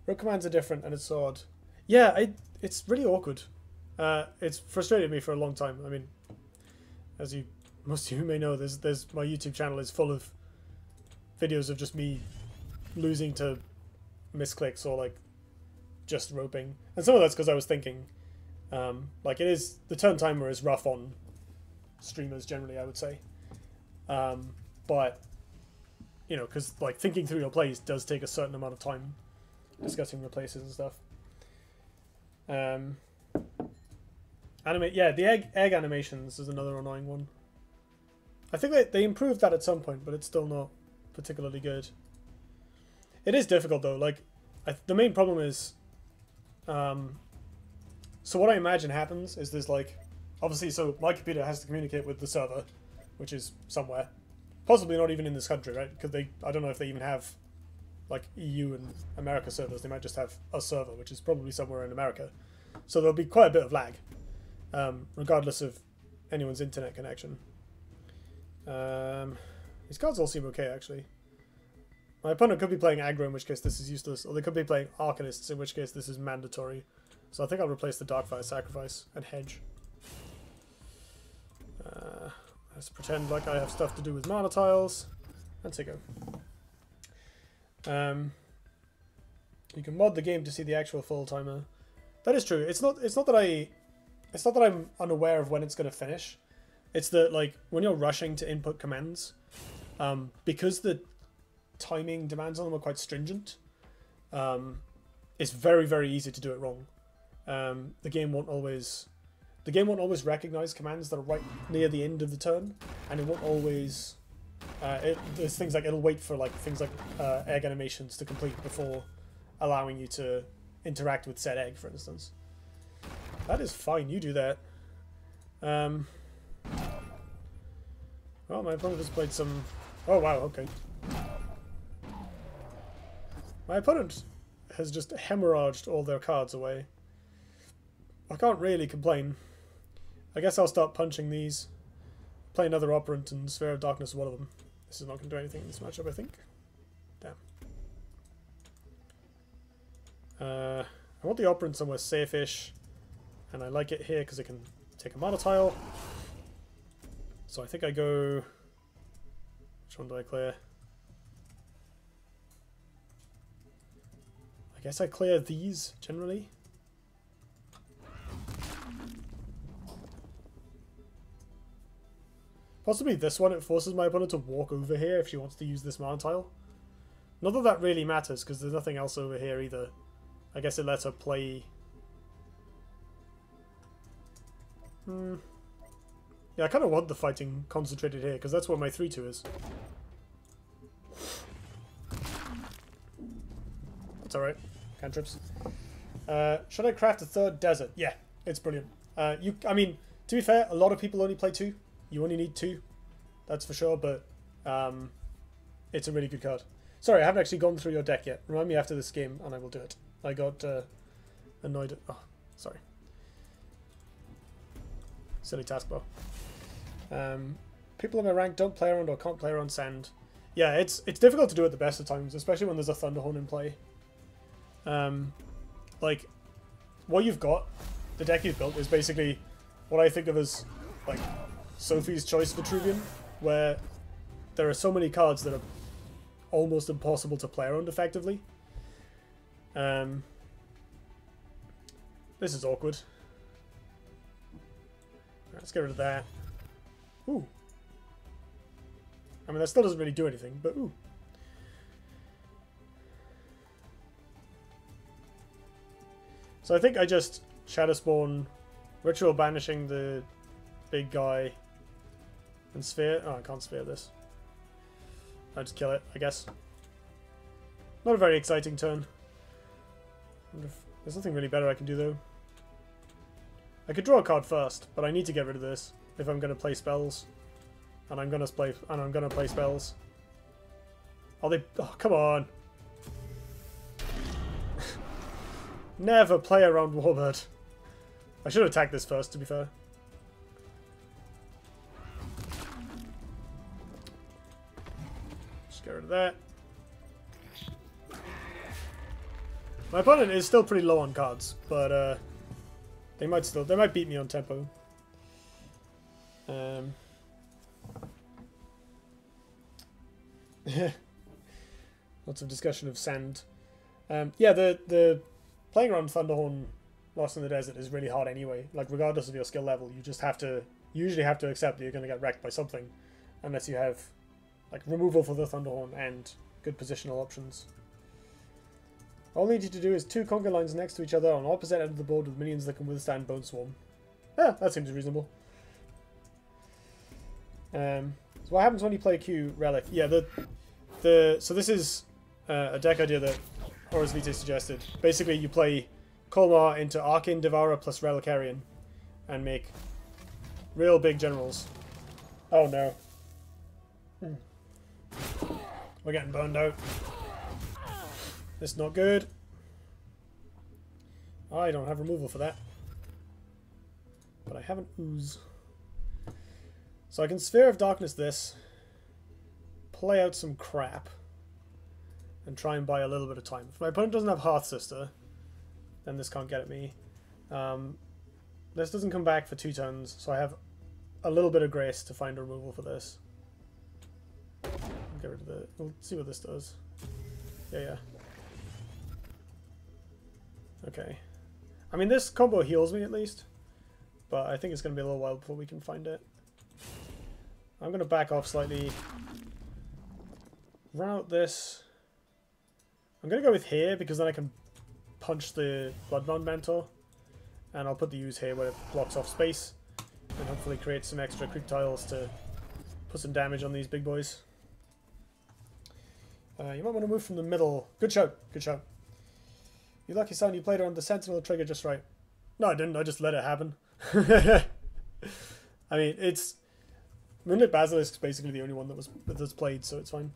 Rogue commands are different, and it's odd. Yeah, it's really awkward. It's frustrated me for a long time. I mean, as most of you may know, there's my YouTube channel is full of videos of just me losing to misclicks or like just roping, and some of that's because I was thinking, like the turn timer is rough on streamers generally, I would say, but you know, because like thinking through your plays does take a certain amount of time, discussing your places and stuff. Yeah, the egg animations is another annoying one. I think they improved that at some point, but it's still not particularly good. It is difficult though. Like, the main problem is, so what I imagine happens is there's like, obviously, so my computer has to communicate with the server, which is somewhere, possibly not even in this country, right? Because I don't know if they even have like EU and America servers. They might just have a server, which is probably somewhere in America. So there'll be quite a bit of lag, regardless of anyone's internet connection. These cards all seem okay, actually. My opponent could be playing aggro, in which case this is useless, or they could be playing Arcanists, in which case this is mandatory. So I think I'll replace the Darkfire Sacrifice and hedge. Let's pretend like I have stuff to do with mana tiles, and take go. You can mod the game to see the actual full timer. That is true. It's not that I'm unaware of when it's going to finish. It's that, like, when you're rushing to input commands, because the timing demands on them are quite stringent, it's very, very easy to do it wrong. The game won't always recognize commands that are right near the end of the turn, and it won't always. There's things like it'll wait for like things like egg animations to complete before allowing you to interact with said egg, for instance. That is fine. You do that. Well, my opponent has played some... Oh, wow, okay. My opponent has just hemorrhaged all their cards away. I can't really complain. I guess I'll start punching these. Play another Operant, and Sphere of Darkness is one of them. This is not going to do anything in this matchup, I think. Damn. I want the Operant somewhere safe-ish, and I like it here because it can take a mana tile. So I think I go... Which one do I clear? I guess I clear these, generally. Possibly this one, it forces my opponent to walk over here if she wants to use this mana tile. Not that that really matters, because there's nothing else over here either. I guess it lets her play... Yeah, I kind of want the fighting concentrated here, because that's what my 3-2 is. That's alright. Cantrips. Should I craft a third desert? Yeah, it's brilliant. I mean, to be fair, a lot of people only play 2. You only need 2. That's for sure, but it's a really good card. Sorry, I haven't actually gone through your deck yet. Remind me after this game, and I will do it. I got annoyed at... Oh, sorry. Silly taskbar. People in my rank don't play around or can't play around sand. Yeah, it's difficult to do at the best of times, especially when there's a Thunderhorn in play. Like, what you've got, the deck you've built, is basically what I think of as, like, Sophie's Choice Vitruvian, where there are so many cards that are almost impossible to play around effectively. This is awkward. Right, let's get rid of that. Ooh. I mean, that still doesn't really do anything, but ooh. So I think I just Shadow Spawn, Ritual Banishing the big guy, and Sphere. Oh, I can't Sphere this. I just kill it, I guess. Not a very exciting turn. There's nothing really better I can do though. I could draw a card first, but I need to get rid of this if I'm going to play spells. And I'm going to play spells. Are they? Oh, come on! Never play around Warbird. I should attack this first, to be fair. Just get rid of that. My opponent is still pretty low on cards, but they might beat me on tempo. Lots of discussion of sand. Yeah, the playing around Thunderhorn Lost in the Desert is really hard anyway. Like, regardless of your skill level, you just usually have to accept that you're going to get wrecked by something, unless you have like removal for the Thunderhorn and good positional options. All you need to do is 2 conga lines next to each other on opposite end of the board with minions that can withstand Bone Swarm. Yeah, that seems reasonable. So what happens when you play Q Relic? Yeah, so this is a deck idea that Lilithe suggested. Basically, you play Colmar into Arcane Devourer plus Relicarian and make real big generals. Oh no. We're getting burned out. This is not good. I don't have removal for that. But I have an ooze. So I can Sphere of Darkness this, play out some crap, and try and buy a little bit of time. If my opponent doesn't have Hearth Sister, then this can't get at me. This doesn't come back for 2 turns, so I have a little bit of grace to find a removal for this. Get rid of the... We'll see what this does. Yeah. Okay. I mean, this combo heals me at least, but I think it's going to be a little while before we can find it. I'm going to back off slightly. Run out this. I'm going to go with here because then I can punch the Bloodbound Mentor. And I'll put the use here where it blocks off space. And hopefully create some extra creep tiles to put some damage on these big boys. You might want to move from the middle. Good shout. Good shout. You lucky son, you played on the Sentinel trigger just right. No, I didn't. I just let it happen. I mean, it's... Moonlit Basilisk's basically the only one that's played, so it's fine.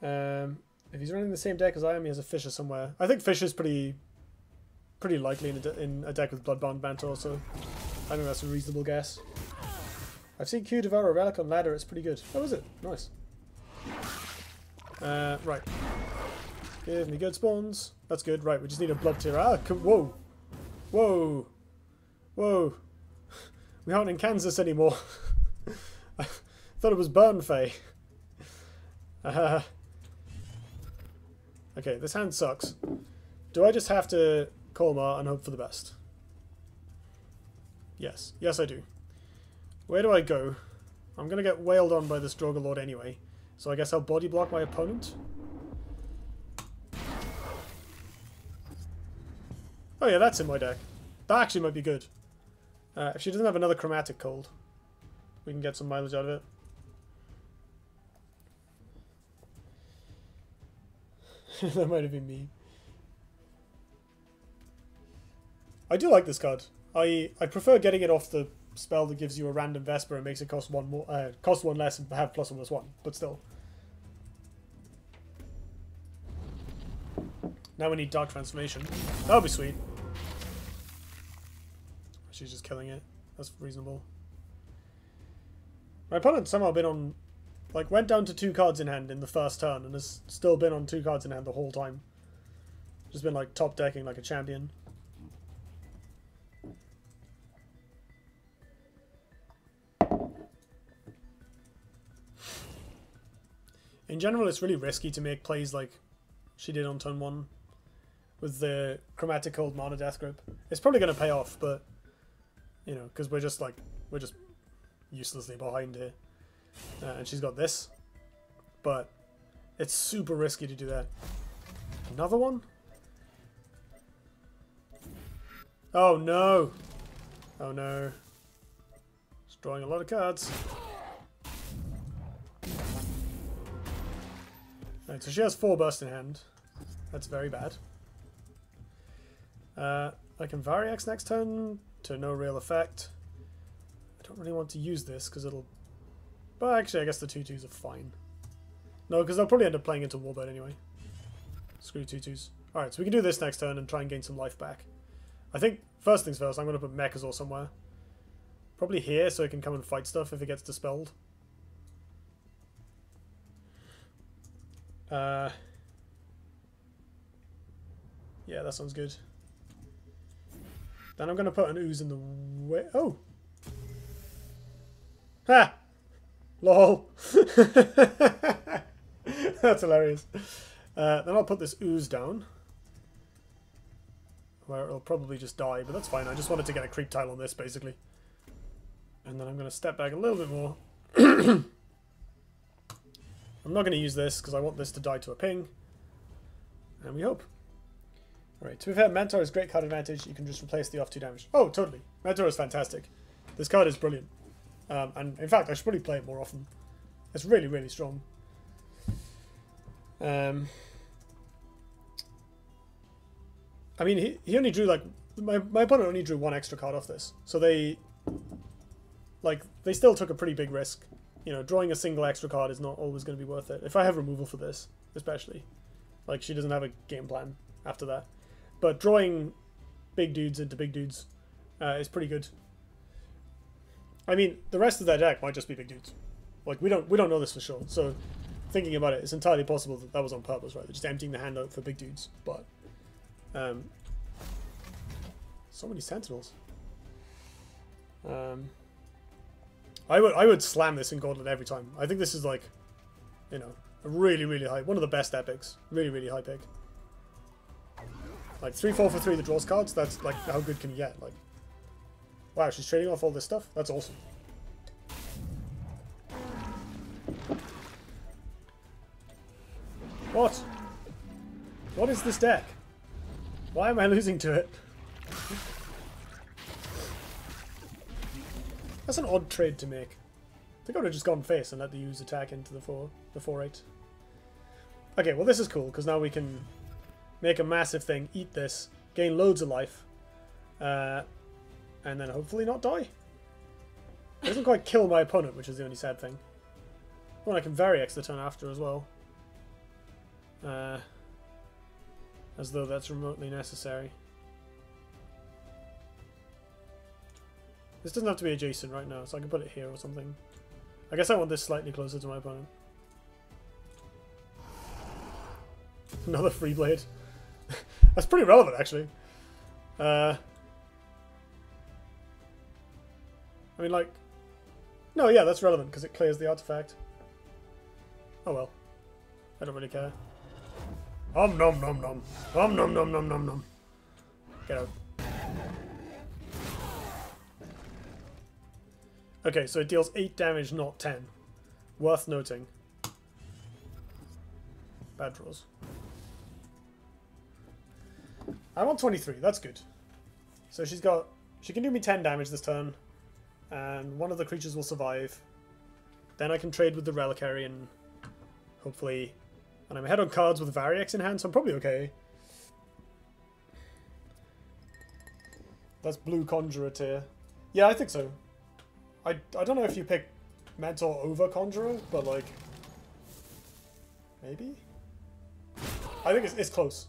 If he's running the same deck as I am, he has a Fisher somewhere. I think Fisher's pretty likely in a deck with Bloodbound Mantle, so I think that's a reasonable guess. I've seen Q devour a Relic on ladder, it's pretty good. Oh, is it? Nice. Right. Give me good spawns. That's good. Right, we just need a blood tier. Ah, whoa. Whoa. Whoa. We aren't in Kansas anymore. I thought it was Burn Faie. Okay, this hand sucks. Do I just have to Colmar and hope for the best? Yes. Yes, I do. Where do I go? I'm going to get wailed on by this Droga Lord anyway, so I guess I'll body block my opponent. Oh yeah, that's in my deck. That actually might be good. If she doesn't have another Chromatic Cold, we can get some mileage out of it. That might have been me. I do like this card. I prefer getting it off the spell that gives you a random Vesper and makes it cost one more, cost 1 less and have +1/+1. But still. Now we need Dark Transformation. That would be sweet. She's just killing it. That's reasonable. My opponent's somehow been on... Like, went down to 2 cards in hand in the first turn and has still been on 2 cards in hand the whole time. Just been, like, top decking like a champion. In general, it's really risky to make plays like she did on turn 1 with the Chromatic Cold Mana Death Grip. It's probably going to pay off, but, you know, because we're just uselessly behind here. And she's got this, but it's super risky to do that. Another one? Oh no! Oh no. It's drawing a lot of cards. Right, so she has 4 burst in hand. That's very bad. I can Variax next turn to no real effect. I don't really want to use this because it'll... But actually, I guess the 2/2s are fine. No, because they'll probably end up playing into Warbird anyway. Screw 2/2s. Alright, so we can do this next turn and try and gain some life back. I think, first things first, I'm going to put Mechazor somewhere. Probably here, so it can come and fight stuff if it gets dispelled. Yeah, that sounds good. Then I'm going to put an ooze in the way. Oh! Ha! Lol. That's hilarious. Then I'll put this ooze down. Where it'll probably just die, but that's fine. I just wanted to get a creep tile on this, basically. And then I'm going to step back a little bit more. I'm not going to use this, because I want this to die to a ping. And we hope. Alright, to be fair, Mentor is great card advantage. You can just replace the off 2 damage. Oh, totally. Mentor is fantastic. This card is brilliant. And in fact, I should probably play it more often. It's really, really strong. I mean, he only drew, like... My opponent only drew 1 extra card off this. So they still took a pretty big risk. You know, drawing a single extra card is not always going to be worth it. If I have removal for this, especially. Like, she doesn't have a game plan after that. But drawing big dudes into big dudes is pretty good. I mean, the rest of their deck might just be big dudes. Like, we don't know this for sure. So, thinking about it, it's entirely possible that that was on purpose, right? They're just emptying the hand out for big dudes. But, so many Sentinels. I would slam this in Gauntlet every time. I think this is like, you know, a really, really high, one of the best epics. Really, really high pick. Like 3/4 for 3 that draws cards. That's like, how good can you get? Like, wow, she's trading off all this stuff. That's awesome. What? What is this deck? Why am I losing to it? That's an odd trade to make. I think I would have just gone face and let the use attack into the 4/8. Okay, well this is cool, because now we can make a massive thing, eat this, gain loads of life, and then hopefully not die. It doesn't quite kill my opponent, which is the only sad thing. Well, I can Variax the turn after as well. As though that's remotely necessary. This doesn't have to be adjacent right now, so I can put it here or something. I guess I want this slightly closer to my opponent. Another free blade. That's pretty relevant, actually. I mean, like... No, yeah, that's relevant, because it clears the artifact. Oh well. I don't really care. Nom nom nom nom. Nom nom nom nom nom nom. Get out. Okay, so it deals 8 damage, not 10. Worth noting. Bad draws. I want 23, that's good. So she can do me 10 damage this turn, and one of the creatures will survive. Then I can trade with the Reliquary, and hopefully... And I'm ahead on cards with Variax in hand, so I'm probably okay. That's blue Conjurer tier. Yeah, I think so. I don't know if you pick Mentor over Conjurer, but like... Maybe? I think it's close.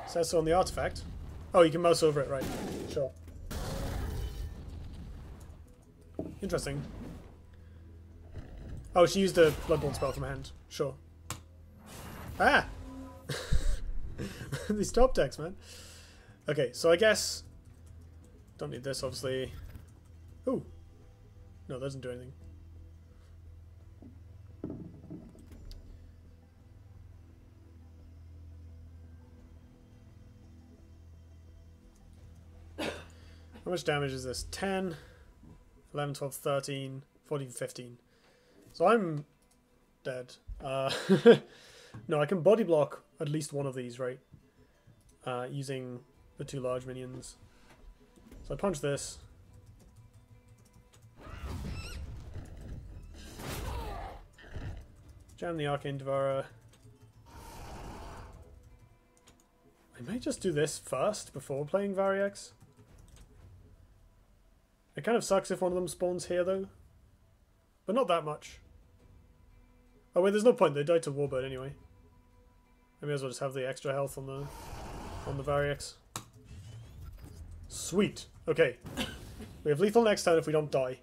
Says so on the artifact. Oh, you can mouse over it, right. Sure. Interesting. Oh, she used a Bloodborne spell from hand. Sure. Ah! These top decks, man. Okay, so I guess... Don't need this, obviously. Ooh. No, that doesn't do anything. How much damage is this? 10, 11, 12, 13, 14, 15. So I'm dead. No, I can body block at least one of these, right? Using the 2 large minions. So I punch this. Jam the Arcane Devourer. I might just do this first before playing Variax. It kind of sucks if one of them spawns here, though. But not that much. Oh wait, there's no point. They died to Warbird anyway. I may as well just have the extra health on the Variax. Sweet. Okay. We have lethal next turn if we don't die.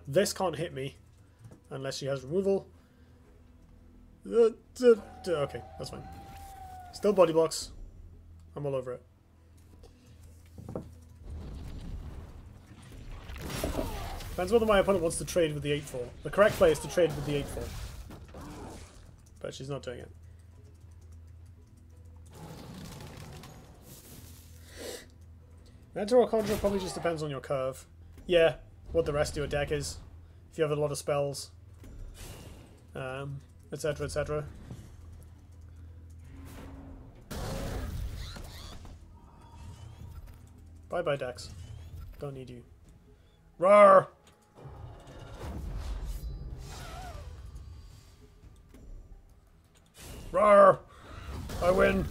This can't hit me. Unless she has removal. Okay, that's fine. Still body blocks. I'm all over it. Depends whether my opponent wants to trade with the 8-4. The correct play is to trade with the 8-4. But she's not doing it. Mentor or Conjure probably just depends on your curve. Yeah, what the rest of your deck is. If you have a lot of spells. Etc, etc. Bye-bye, Dex. Don't need you. Roar! Roar! I win!